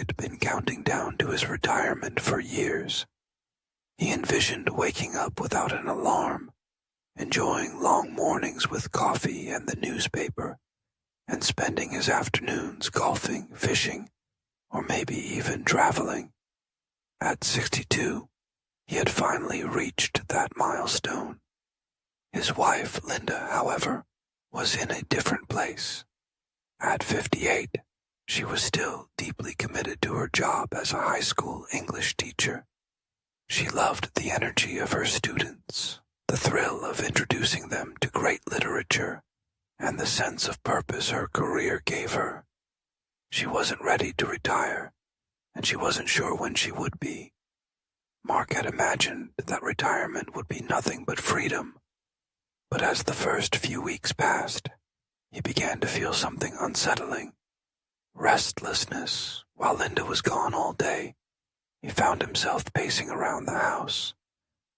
had been counting down to his retirement for years. He envisioned waking up without an alarm, enjoying long mornings with coffee and the newspaper, and spending his afternoons golfing, fishing, or maybe even traveling. At 62, he had finally reached that milestone. His wife, Linda, however, was in a different place. At 58, she was still deeply committed to her job as a high school English teacher. She loved the energy of her students, the thrill of introducing them to great literature, and the sense of purpose her career gave her. She wasn't ready to retire, and she wasn't sure when she would be. Mark had imagined that retirement would be nothing but freedom, but as the first few weeks passed, he began to feel something unsettling. Restlessness. While Linda was gone all day, he found himself pacing around the house,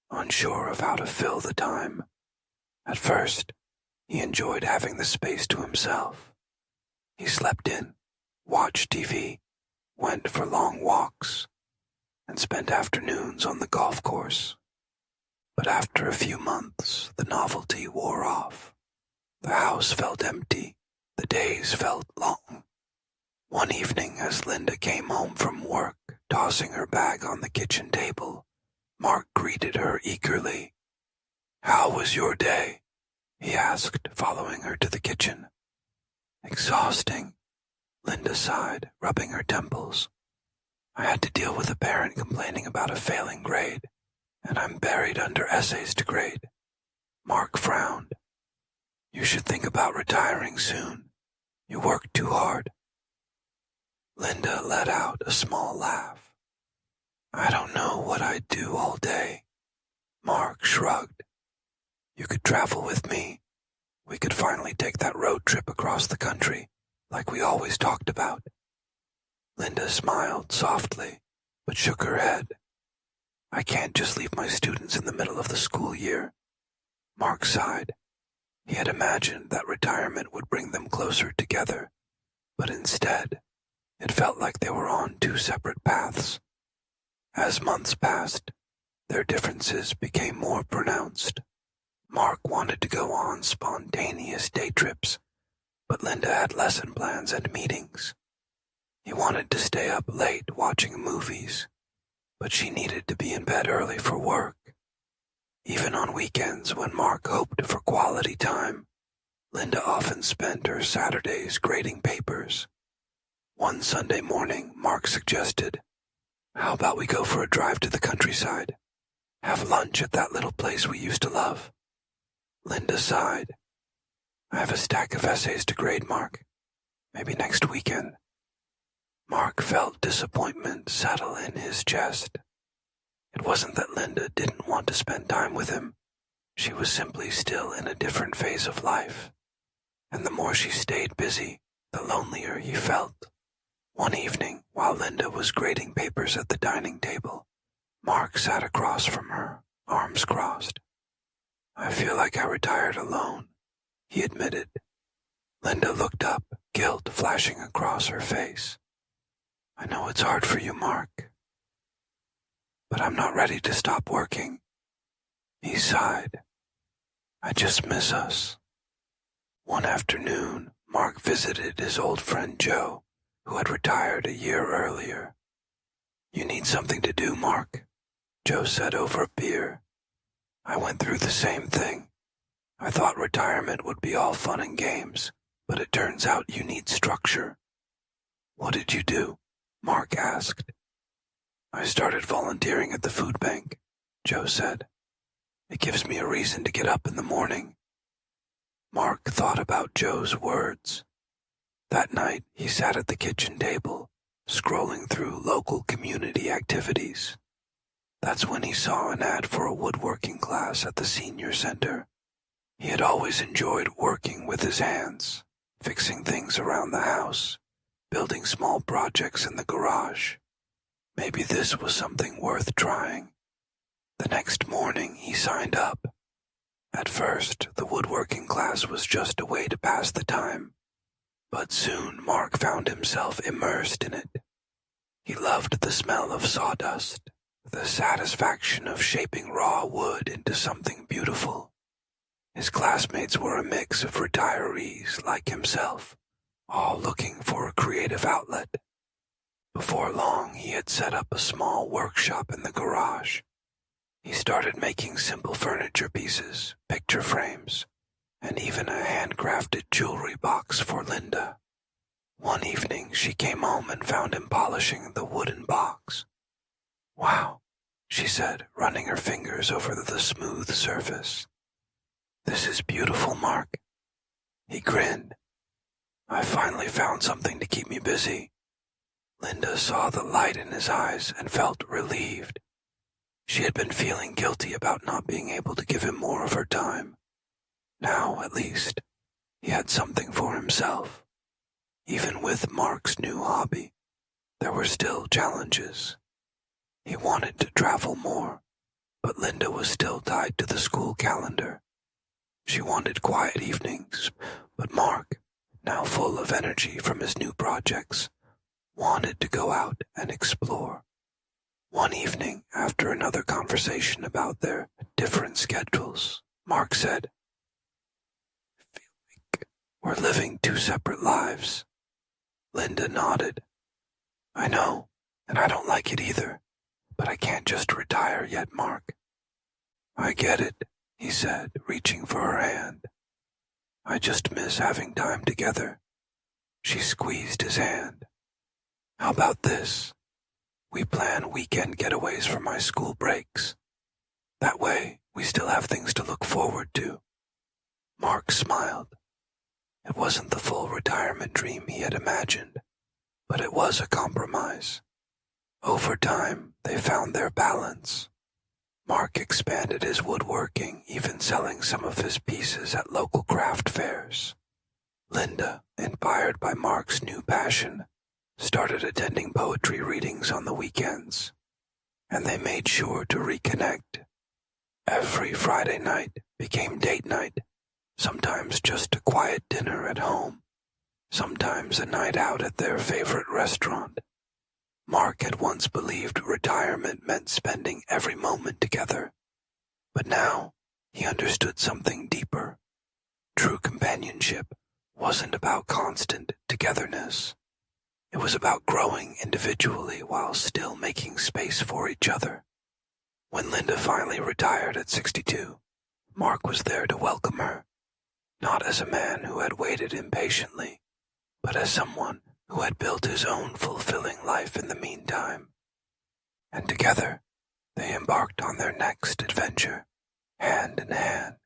unsure of how to fill the time. At first, he enjoyed having the space to himself. He slept in, watched TV, went for long walks, and spent afternoons on the golf course. But after a few months, the novelty wore off. The house felt empty. The days felt long. One evening, as Linda came home from work, tossing her bag on the kitchen table, Mark greeted her eagerly. "How was your day?" he asked, following her to the kitchen. "Exhausting," Linda sighed, rubbing her temples. "I had to deal with a parent complaining about a failing grade, and I'm buried under essays to grade." Mark frowned. "You should think about retiring soon. You work too hard." Linda let out a small laugh. "I don't know what I'd do all day." Mark shrugged. "You could travel with me. We could finally take that road trip across the country, like we always talked about." Linda smiled softly, but shook her head. "I can't just leave my students in the middle of the school year." Mark sighed. He had imagined that retirement would bring them closer together, but instead, it felt like they were on two separate paths. As months passed, their differences became more pronounced. Mark wanted to go on spontaneous day trips, but Linda had lesson plans and meetings. He wanted to stay up late watching movies, but she needed to be in bed early for work. Even on weekends when Mark hoped for quality time, Linda often spent her Saturdays grading papers. One Sunday morning, Mark suggested, "How about we go for a drive to the countryside? Have lunch at that little place we used to love?" Linda sighed. "I have a stack of essays to grade, Mark. Maybe next weekend." Mark felt disappointment settle in his chest. It wasn't that Linda didn't want to spend time with him. She was simply still in a different phase of life. And the more she stayed busy, the lonelier he felt. One evening, while Linda was grading papers at the dining table, Mark sat across from her, arms crossed. "I feel like I retired alone," he admitted. Linda looked up, guilt flashing across her face. "I know it's hard for you, Mark, but I'm not ready to stop working." He sighed. "I just miss us." One afternoon, Mark visited his old friend Joe, who had retired a year earlier. "You need something to do, Mark," Joe said over a beer. "I went through the same thing. I thought retirement would be all fun and games, but it turns out you need structure." "What did you do?" Mark asked. "I started volunteering at the food bank," Joe said. "It gives me a reason to get up in the morning." Mark thought about Joe's words. That night, he sat at the kitchen table, scrolling through local community activities. That's when he saw an ad for a woodworking class at the senior center. He had always enjoyed working with his hands, fixing things around the house, building small projects in the garage. Maybe this was something worth trying. The next morning, he signed up. At first, the woodworking class was just a way to pass the time. But soon Mark found himself immersed in it. He loved the smell of sawdust, the satisfaction of shaping raw wood into something beautiful. His classmates were a mix of retirees like himself, all looking for a creative outlet. Before long, he had set up a small workshop in the garage. He started making simple furniture pieces, picture frames, and even a handcrafted jewelry box for Linda. One evening, she came home and found him polishing the wooden box. "Wow," she said, running her fingers over the smooth surface. "This is beautiful, Mark." He grinned. "I finally found something to keep me busy." Linda saw the light in his eyes and felt relieved. She had been feeling guilty about not being able to give him more of her time. Now, at least, he had something for himself. Even with Mark's new hobby, there were still challenges. He wanted to travel more, but Linda was still tied to the school calendar. She wanted quiet evenings, but Mark, now full of energy from his new projects, wanted to go out and explore. One evening, after another conversation about their different schedules, Mark said, "I feel like we're living two separate lives." Linda nodded. "I know, and I don't like it either, but I can't just retire yet, Mark." "I get it," he said, reaching for her hand. "I just miss having time together." She squeezed his hand. "How about this? We plan weekend getaways for my school breaks. That way, we still have things to look forward to." Mark smiled. It wasn't the full retirement dream he had imagined, but it was a compromise. Over time, they found their balance. Mark expanded his woodworking, even selling some of his pieces at local craft fairs. Linda, inspired by Mark's new passion, started attending poetry readings on the weekends, and they made sure to reconnect. Every Friday night became date night, sometimes just a quiet dinner at home, sometimes a night out at their favorite restaurant. Mark had once believed retirement meant spending every moment together, but now he understood something deeper. True companionship wasn't about constant togetherness. It was about growing individually while still making space for each other. When Linda finally retired at 62, Mark was there to welcome her, not as a man who had waited impatiently, but as someone who had built his own fulfilling life in the meantime. And together, they embarked on their next adventure, hand in hand.